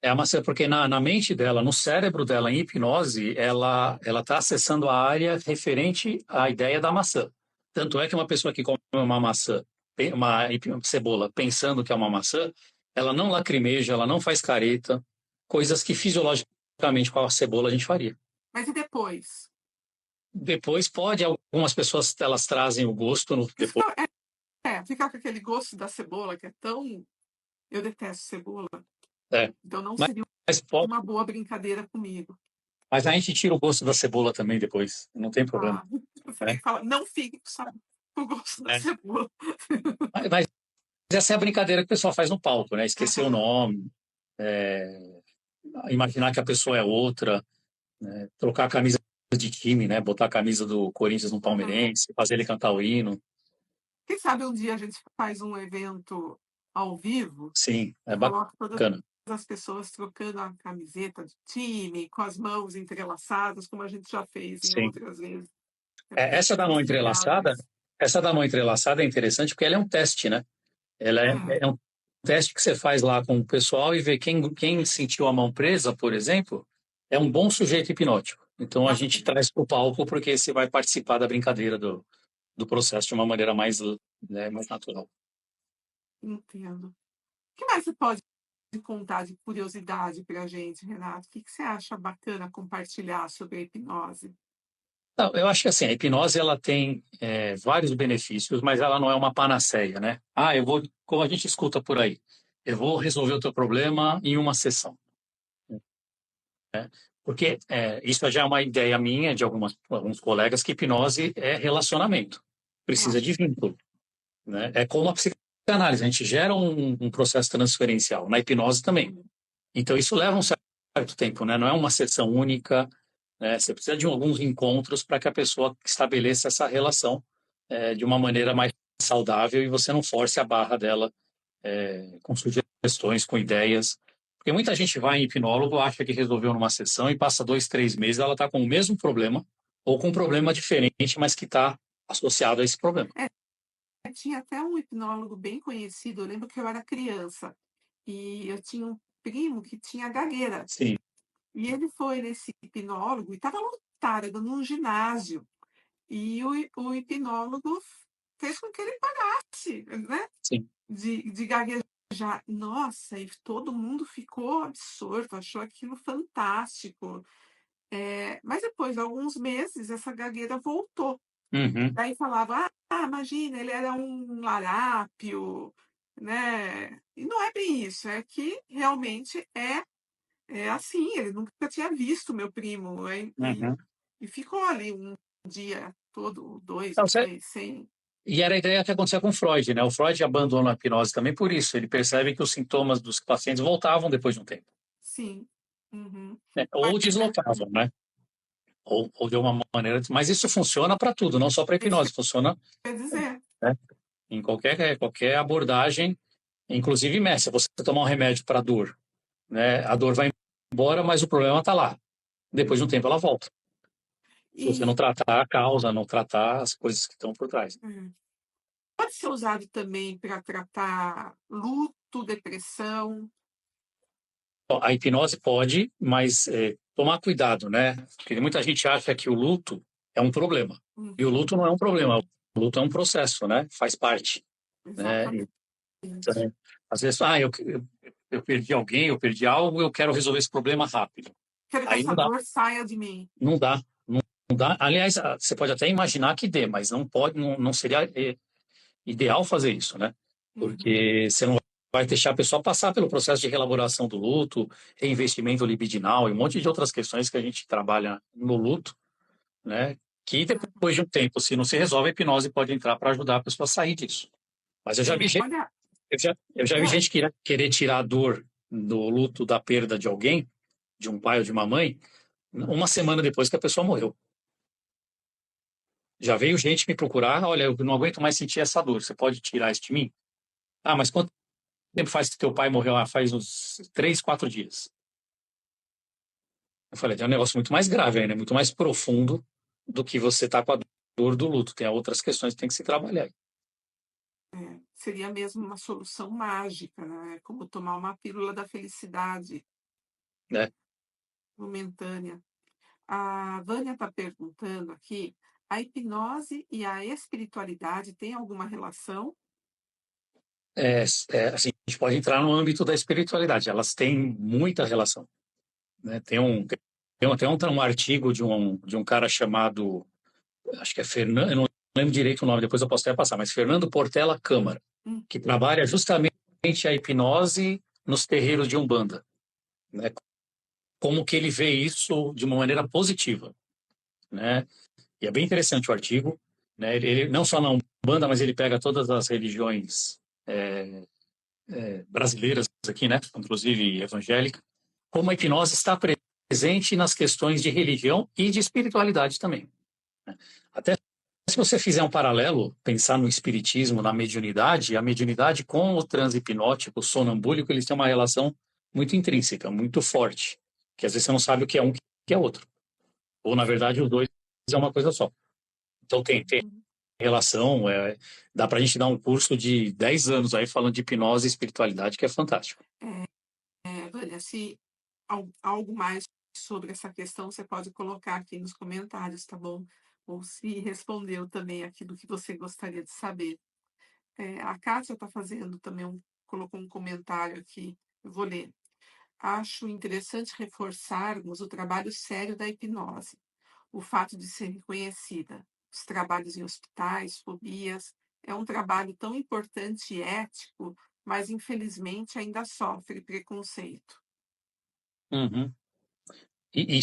Speaker 2: É a maçã, porque na mente dela, no cérebro dela, em hipnose, ela está acessando a área referente à ideia da maçã. Tanto é que uma pessoa que come uma maçã, uma cebola, pensando que é uma maçã, ela não lacrimeja, ela não faz careta, coisas que fisiologicamente com a cebola a gente faria.
Speaker 1: Mas e depois?
Speaker 2: Depois pode, algumas pessoas elas trazem o gosto depois.
Speaker 1: Fica com aquele gosto da cebola que é tão. Eu detesto cebola,
Speaker 2: É,
Speaker 1: então não
Speaker 2: mas,
Speaker 1: seria
Speaker 2: mas, pode,
Speaker 1: uma boa brincadeira comigo.
Speaker 2: mas a gente tira o gosto da cebola também depois, não tem problema.
Speaker 1: Ah, você tem
Speaker 2: Né?
Speaker 1: que falar, não fique com o gosto da
Speaker 2: É.
Speaker 1: cebola.
Speaker 2: Mas essa é a brincadeira que o pessoal faz no palco, né? Esquecer o
Speaker 1: Aham,
Speaker 2: nome, é, imaginar que a pessoa é outra, né? Trocar a camisa de time, né? Botar a camisa do Corinthians no
Speaker 1: aham.
Speaker 2: Palmeirense, fazer ele cantar o hino.
Speaker 1: Quem sabe um dia a gente faz um evento ao vivo
Speaker 2: Sim,
Speaker 1: e
Speaker 2: é
Speaker 1: coloca todas
Speaker 2: bacana.
Speaker 1: as pessoas trocando a camiseta de time, com as mãos entrelaçadas, como a gente já fez em
Speaker 2: Sim.
Speaker 1: outras vezes.
Speaker 2: É, essa da mão entrelaçada,
Speaker 1: Amigáveis.
Speaker 2: é interessante porque ela é um teste, né? Ela
Speaker 1: É,
Speaker 2: é um teste que você faz lá com o pessoal e vê quem sentiu a mão presa, por exemplo, é um bom sujeito hipnótico. Então a gente
Speaker 1: bacana.
Speaker 2: traz para o palco porque você vai participar da brincadeira do processo de uma maneira mais, né, mais natural.
Speaker 1: Entendo. O que mais você pode contar de curiosidade para a gente, Renato? O que você acha bacana compartilhar sobre a hipnose?
Speaker 2: Não, eu acho que assim, a hipnose ela tem vários benefícios, mas ela não é uma panaceia, né? Ah, eu vou, como a gente escuta por aí, eu vou resolver o teu problema em uma sessão. Porque isso já é uma ideia minha, de alguns colegas, que hipnose é relacionamento, precisa
Speaker 1: Claro.
Speaker 2: de vínculo. Né? É como a psicanálise, a gente gera um processo transferencial, na hipnose também. Então isso leva um certo tempo, né? Não é uma sessão única, né? Você precisa de alguns encontros para que a pessoa estabeleça essa relação de uma maneira mais saudável e você não force a barra dela com sugestões, com ideias. Porque muita gente vai em hipnólogo, acha que resolveu numa sessão e passa 2, 3 meses, ela está com o mesmo problema ou com um problema diferente, mas que está associado a esse problema.
Speaker 1: Tinha até um hipnólogo bem conhecido, eu lembro que eu era criança, e eu tinha um primo que tinha gagueira.
Speaker 2: Sim,
Speaker 1: E ele foi nesse hipnólogo e estava lotado, num ginásio. E o hipnólogo fez com que ele parasse, né?
Speaker 2: sim.
Speaker 1: De gaguejar. Nossa, e todo mundo ficou absorto, achou aquilo fantástico. Mas depois de alguns meses, essa gagueira voltou.
Speaker 2: Uhum,
Speaker 1: Daí falava, imagina, ele era um larápio, né? E não é bem isso, é que realmente é assim, ele nunca tinha visto meu primo,
Speaker 2: uhum.
Speaker 1: e ficou ali um dia todo, dois,
Speaker 2: Não,
Speaker 1: três, sem.
Speaker 2: e era a ideia que acontecia com Freud, né? O Freud abandona a hipnose também por isso. Ele percebe que os sintomas dos pacientes voltavam depois de um tempo,
Speaker 1: Sim. Uhum.
Speaker 2: né? Ou
Speaker 1: Mas
Speaker 2: deslocavam, né? Ou de uma maneira. Mas isso funciona para tudo, não só para
Speaker 1: é isso que
Speaker 2: hipnose. Funciona,
Speaker 1: quer dizer.
Speaker 2: né, em qualquer abordagem, inclusive Messi. Você tomar um remédio para dor, né? A dor vai embora, mas o problema está lá. Depois de um tempo ela volta. Se você não
Speaker 1: E
Speaker 2: tratar a causa, não tratar as coisas que estão por trás.
Speaker 1: pode ser usado também para tratar luto, depressão.
Speaker 2: A hipnose pode, mas tomar cuidado, né? Porque muita gente acha que o luto é um problema. E o
Speaker 1: Uhum.
Speaker 2: luto não é um problema. O luto é um processo, né? Faz parte, né?
Speaker 1: Exatamente.
Speaker 2: Então, às vezes, eu perdi alguém, eu perdi algo, eu quero resolver esse problema rápido.
Speaker 1: Quero que
Speaker 2: Aí
Speaker 1: essa dor saia de mim.
Speaker 2: não dá, não dá. Aliás, você pode até imaginar que dê, mas não pode, não seria ideal fazer isso, né?
Speaker 1: Uhum.
Speaker 2: Porque você não vai deixar a pessoa passar pelo processo de reelaboração do luto, reinvestimento libidinal e um monte de outras questões que a gente trabalha no luto, né? Que depois de um tempo, se não se resolve, a hipnose pode entrar para ajudar a pessoa a sair disso. Mas
Speaker 1: Olha,
Speaker 2: eu já vi gente querer tirar a dor do luto da perda de alguém, de um pai ou de uma mãe, uma semana depois que a pessoa morreu. Já veio gente me procurar, olha, eu não aguento mais sentir essa dor, você pode tirar isso de mim? Ah, mas quanto tempo faz que teu pai morreu? Ah, faz uns 3, 4 dias. Eu falei, tem um negócio muito mais grave ainda, muito mais profundo do que você tá com a dor do luto. Tem outras questões que tem que se trabalhar,
Speaker 1: seria mesmo uma solução mágica, né? Como tomar uma pílula da felicidade
Speaker 2: né?
Speaker 1: momentânea. A Vânia está perguntando aqui: a hipnose e a espiritualidade têm alguma relação?
Speaker 2: Assim, a gente pode entrar no âmbito da espiritualidade. Elas têm muita relação, né? Tem um artigo de um cara chamado acho que é Fernando, eu não lembro direito o nome, depois eu posso até passar, mas Fernando Portela Câmara,
Speaker 1: Hum.
Speaker 2: que trabalha justamente a hipnose nos terreiros de Umbanda, né? Como que ele vê isso de uma maneira positiva, né? E é bem interessante o artigo, né? Ele não só na Umbanda, mas ele pega todas as religiões brasileiras aqui, né? Inclusive evangélica, como a hipnose está presente nas questões de religião e de espiritualidade também, né? Até se você fizer um paralelo, pensar no espiritismo, na mediunidade, a mediunidade com o transe hipnótico, o sonambúlico, eles têm uma relação muito intrínseca, muito forte, que às vezes você não sabe o que é um, o que é outro. Ou, na verdade, os dois é uma coisa só. Então, tem relação, dá para a gente dar um curso de 10 anos aí falando de hipnose e espiritualidade, que é fantástico.
Speaker 1: Vânia, se algo mais sobre essa questão, você pode colocar aqui nos comentários, tá bom? Ou se respondeu também aquilo que você gostaria de saber. A Kátia está fazendo também, colocou um comentário aqui, eu vou ler. Acho interessante reforçarmos o trabalho sério da hipnose, o fato de ser reconhecida. Os trabalhos em hospitais, fobias, é um trabalho tão importante e ético, mas infelizmente ainda sofre preconceito.
Speaker 2: Uhum. E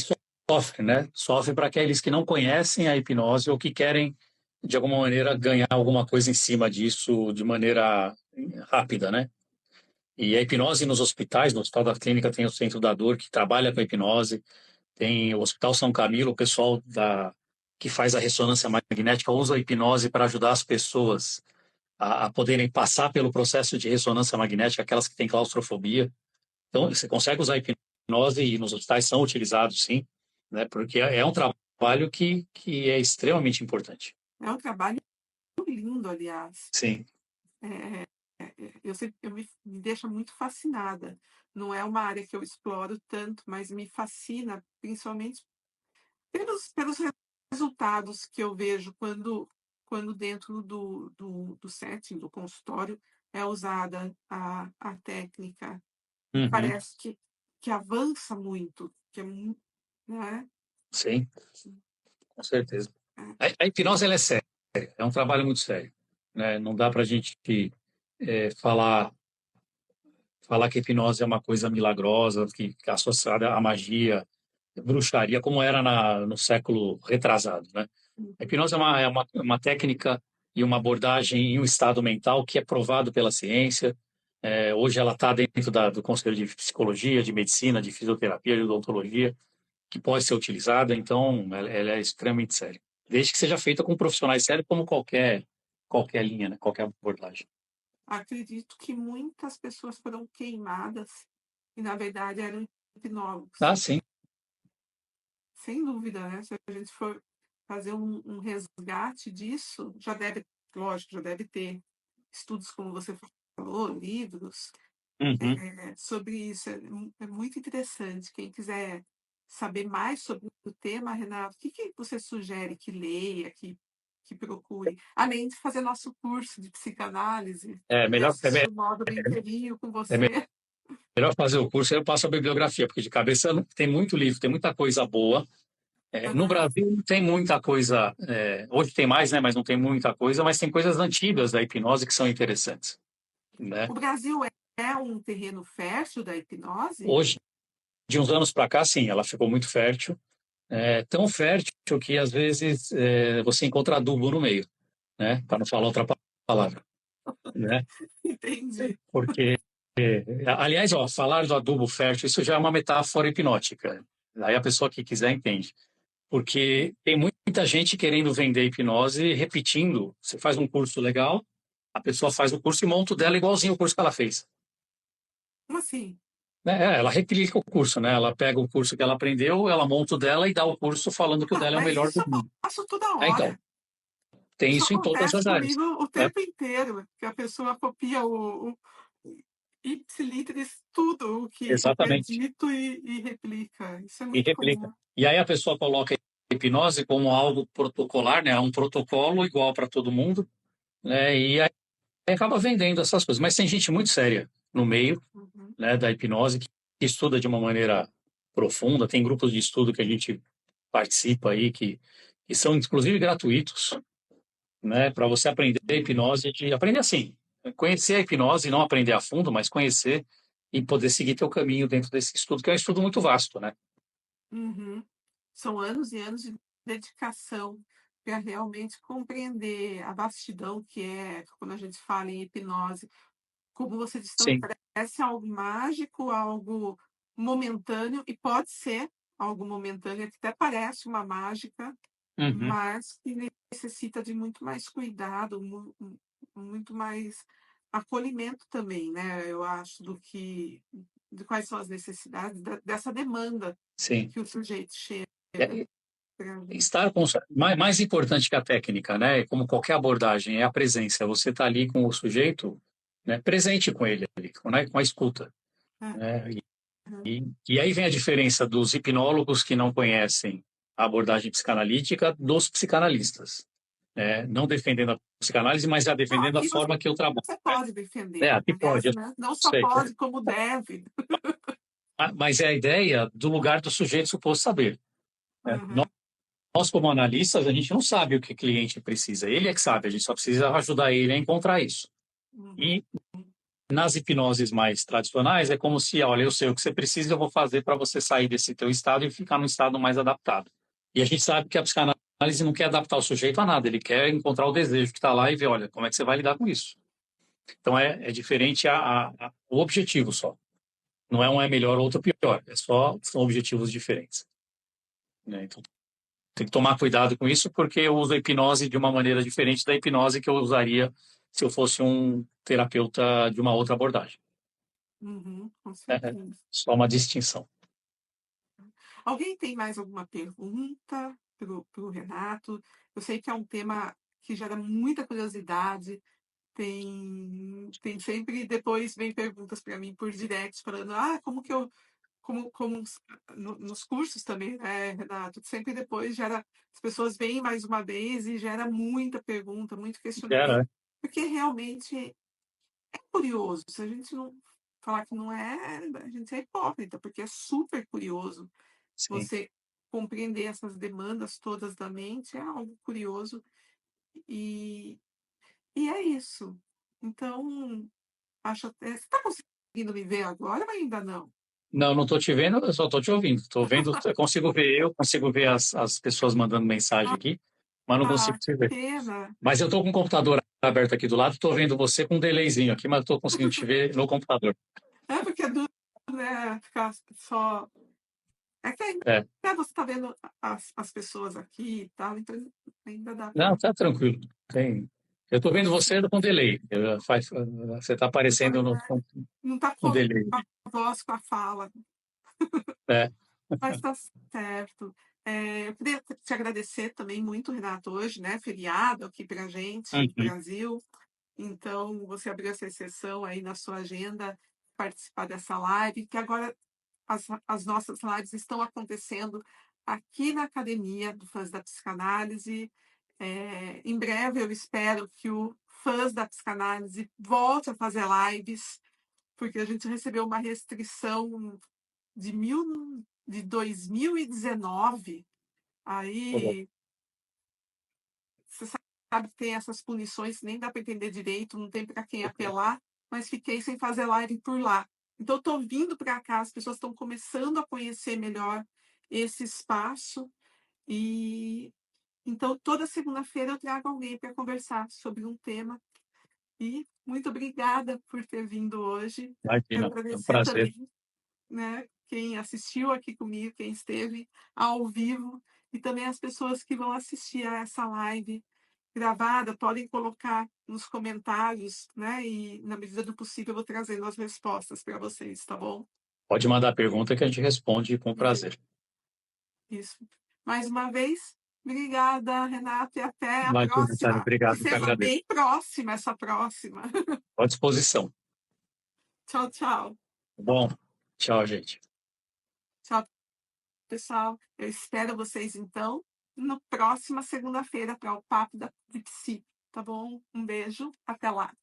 Speaker 2: sofre, né? Sofre para aqueles que não conhecem a hipnose ou que querem, de alguma maneira, ganhar alguma coisa em cima disso de maneira rápida, né? E a hipnose nos hospitais, no Hospital da Clínica tem o Centro da Dor, que trabalha com a hipnose, tem o Hospital São Camilo, o pessoal que faz a ressonância magnética usa a hipnose para ajudar as pessoas a poderem passar pelo processo de ressonância magnética, aquelas que têm claustrofobia. Então, você consegue usar a hipnose e nos hospitais são utilizados, sim, né? Porque é um trabalho que é extremamente importante.
Speaker 1: É um trabalho lindo, aliás.
Speaker 2: Sim.
Speaker 1: É, me deixa muito fascinada. Não é uma área que eu exploro tanto, mas me fascina, principalmente pelos resultados que eu vejo quando dentro do setting, do consultório, é usada a técnica.
Speaker 2: Uhum.
Speaker 1: Parece que avança muito, que é muito, né?
Speaker 2: Sim, com certeza. A hipnose, ela é séria, é um trabalho muito sério, né? Não dá para a gente falar que a hipnose é uma coisa milagrosa, que é associada à magia, bruxaria, como era no século retrasado, né? A hipnose é uma técnica e uma abordagem em um estado mental que é provado pela ciência. Hoje ela está dentro do Conselho de Psicologia, de Medicina, de Fisioterapia, de Odontologia, que pode ser utilizada, então ela é extremamente séria. Desde que seja feita com profissionais sérios, como qualquer linha, né? Qualquer abordagem.
Speaker 1: Acredito que muitas pessoas foram queimadas e, na verdade, eram
Speaker 2: Ah,
Speaker 1: hipnólogos.
Speaker 2: sim.
Speaker 1: Sem dúvida, né? Se a gente for fazer um resgate disso, lógico, já deve ter estudos, como você falou, livros
Speaker 2: Uhum.
Speaker 1: sobre isso. É muito interessante. Quem quiser saber mais sobre o tema, Renato, o que você sugere que leia, que procure? Além de fazer nosso curso de psicanálise
Speaker 2: É
Speaker 1: e
Speaker 2: melhor,
Speaker 1: assistir o modo inteirinho com
Speaker 2: é
Speaker 1: você.
Speaker 2: melhor fazer o curso, aí eu passo a bibliografia, porque de cabeça tem muito livro, tem muita coisa boa. No
Speaker 1: Aham.
Speaker 2: Brasil não tem muita coisa, hoje tem mais, né, mas não tem muita coisa, mas tem coisas antigas da hipnose que são interessantes, né?
Speaker 1: O Brasil é um terreno fértil da hipnose?
Speaker 2: Hoje, de uns anos para cá, sim, ela ficou muito fértil, tão fértil que às vezes você encontra adubo no meio, né, para não falar outra palavra, né?
Speaker 1: Entendi.
Speaker 2: Porque, aliás, ó, falar do adubo fértil, isso já é uma metáfora hipnótica. Aí a pessoa que quiser entende. Porque tem muita gente querendo vender hipnose, repetindo. Você faz um curso legal, a pessoa faz o curso e monta o dela igualzinho o curso que ela fez.
Speaker 1: Como assim?
Speaker 2: Né? Ela replica o curso, né? Ela pega o curso que ela aprendeu, ela monta o dela e dá o curso falando que o
Speaker 1: Ah,
Speaker 2: dela é o
Speaker 1: mas
Speaker 2: melhor
Speaker 1: isso
Speaker 2: do
Speaker 1: eu
Speaker 2: mundo.
Speaker 1: faço toda
Speaker 2: Então,
Speaker 1: hora.
Speaker 2: tem
Speaker 1: Isso
Speaker 2: isso em todas
Speaker 1: acontece
Speaker 2: as áreas.
Speaker 1: comigo o
Speaker 2: Né?
Speaker 1: tempo inteiro, que a pessoa copia o ipsilitris tudo o que é
Speaker 2: Exatamente.
Speaker 1: dito e replica. Isso é
Speaker 2: E
Speaker 1: muito
Speaker 2: replica.
Speaker 1: comum.
Speaker 2: E aí a pessoa coloca a hipnose como algo protocolar, né? Um protocolo igual para todo mundo, né? E aí acaba vendendo essas coisas. Mas tem gente muito séria no meio,
Speaker 1: Uhum.
Speaker 2: né, da hipnose que estuda de uma maneira profunda. Tem grupos de estudo que a gente participa aí que que são inclusive gratuitos, né, para você aprender a hipnose, aprender assim, conhecer a hipnose, não aprender a fundo, mas conhecer e poder seguir teu caminho dentro desse estudo, que é um estudo muito vasto, né?
Speaker 1: Uhum. São anos e anos de dedicação para realmente compreender a vastidão que é quando a gente fala em hipnose. Como você disse também,
Speaker 2: Sim.
Speaker 1: parece algo mágico, algo momentâneo, e pode ser algo momentâneo, que até parece uma mágica,
Speaker 2: Uhum.
Speaker 1: mas que necessita de muito mais cuidado, muito mais acolhimento também, né? Eu acho, do que de quais são as necessidades dessa demanda
Speaker 2: Sim.
Speaker 1: que o sujeito chega
Speaker 2: É,
Speaker 1: para a gente.
Speaker 2: estar com mais importante que a técnica, né? Como qualquer abordagem, é a presença. Você está ali com o sujeito, né? Presente com ele, ali, né? Com a escuta, né? E aí vem a diferença dos hipnólogos que não conhecem a abordagem psicanalítica dos psicanalistas, né? Não defendendo a psicanálise, mas já
Speaker 1: Não,
Speaker 2: defendendo a
Speaker 1: aqui
Speaker 2: forma que eu trabalho.
Speaker 1: você pode
Speaker 2: É,
Speaker 1: defender,
Speaker 2: aqui pode,
Speaker 1: aliás,
Speaker 2: eu
Speaker 1: né? Não só
Speaker 2: sei.
Speaker 1: pode, como deve.
Speaker 2: Mas é a ideia do lugar do sujeito suposto saber, né?
Speaker 1: Uhum,
Speaker 2: Nós, como analistas, a gente não sabe o que o cliente precisa. Ele é que sabe, a gente só precisa ajudar ele a encontrar isso.
Speaker 1: uhum,
Speaker 2: E nas hipnoses mais tradicionais, é como se, olha, eu sei o que você precisa, eu vou fazer para você sair desse teu estado e ficar num estado mais adaptado. E a gente sabe que a psicanálise não quer adaptar o sujeito a nada, ele quer encontrar o desejo que está lá e ver, olha, como é que você vai lidar com isso. Então, é diferente o objetivo só. Não é um é melhor ou outro pior, são objetivos diferentes, né? Então, tem que tomar cuidado com isso, porque eu uso a hipnose de uma maneira diferente da hipnose que eu usaria se eu fosse um terapeuta de uma outra abordagem.
Speaker 1: uhum, com
Speaker 2: É
Speaker 1: certeza.
Speaker 2: só uma distinção.
Speaker 1: Alguém tem mais alguma pergunta para o Renato? Eu sei que é um tema que gera muita curiosidade. Tem sempre, depois vem perguntas para mim por direct, falando, como que eu, nos cursos também, né, Renato? Sempre depois gera, as pessoas vêm mais uma vez e gera muita pergunta, muito
Speaker 2: Era,
Speaker 1: questionamento, porque realmente é curioso. Se a gente não falar que não é, a gente é hipócrita, porque é super curioso.
Speaker 2: sim.
Speaker 1: Você compreender essas demandas todas da mente é algo curioso, e, e é isso. Então, acho até. Você está conseguindo me ver agora ou ainda não?
Speaker 2: Não, não estou te vendo, eu só estou te ouvindo. Estou vendo, eu consigo ver as pessoas mandando mensagem aqui, mas não consigo
Speaker 1: Que
Speaker 2: te ver.
Speaker 1: pena.
Speaker 2: Mas eu estou com o computador aberto aqui do lado, estou vendo você com um delayzinho aqui, mas estou conseguindo te ver no computador.
Speaker 1: É porque é duro, né? Ficar só. É que ainda
Speaker 2: É.
Speaker 1: você está vendo as pessoas aqui e tal, então ainda dá
Speaker 2: Não,
Speaker 1: para.
Speaker 2: tá tranquilo. Eu estou vendo
Speaker 1: Acho que
Speaker 2: você com delay. Você está aparecendo
Speaker 1: não está
Speaker 2: com
Speaker 1: com
Speaker 2: delay.
Speaker 1: a voz, com a fala.
Speaker 2: É,
Speaker 1: Mas tá certo. Eu queria te agradecer também muito, Renato, hoje, né? Feriado aqui pra gente, no
Speaker 2: uhum.
Speaker 1: Brasil. Então, você abriu essa exceção aí na sua agenda, participar dessa live, que agora as nossas lives estão acontecendo aqui na Academia do Fãs da Psicanálise. Em breve, eu espero que o Fãs da Psicanálise volte a fazer lives, porque a gente recebeu uma restrição de 2019. Aí você sabe que tem essas punições, nem dá para entender direito, não tem para quem apelar, mas fiquei sem fazer live por lá. Então, estou vindo para cá, as pessoas estão começando a conhecer melhor esse espaço, e então toda segunda-feira eu trago alguém para conversar sobre um tema. E muito obrigada por ter vindo hoje. Quero
Speaker 2: Imagina, é um
Speaker 1: agradecer
Speaker 2: prazer.
Speaker 1: também, né, quem assistiu aqui comigo, quem esteve ao vivo, e também as pessoas que vão assistir a essa live gravada, podem colocar nos comentários, né, e na medida do possível eu vou trazendo as respostas para vocês, tá bom?
Speaker 2: Pode mandar a pergunta que a gente responde com prazer.
Speaker 1: Isso. Mais uma vez, obrigada, Renata, e até a
Speaker 2: Imagina, Natália,
Speaker 1: próxima. Que
Speaker 2: obrigado, eu que
Speaker 1: seja
Speaker 2: agradeço.
Speaker 1: bem próxima essa próxima.
Speaker 2: À disposição.
Speaker 1: Tchau, tchau.
Speaker 2: Tá bom, tchau, gente.
Speaker 1: Tchau, pessoal. Eu espero vocês, então, na próxima segunda-feira para o Papo de Psi, tá bom? Um beijo, até lá.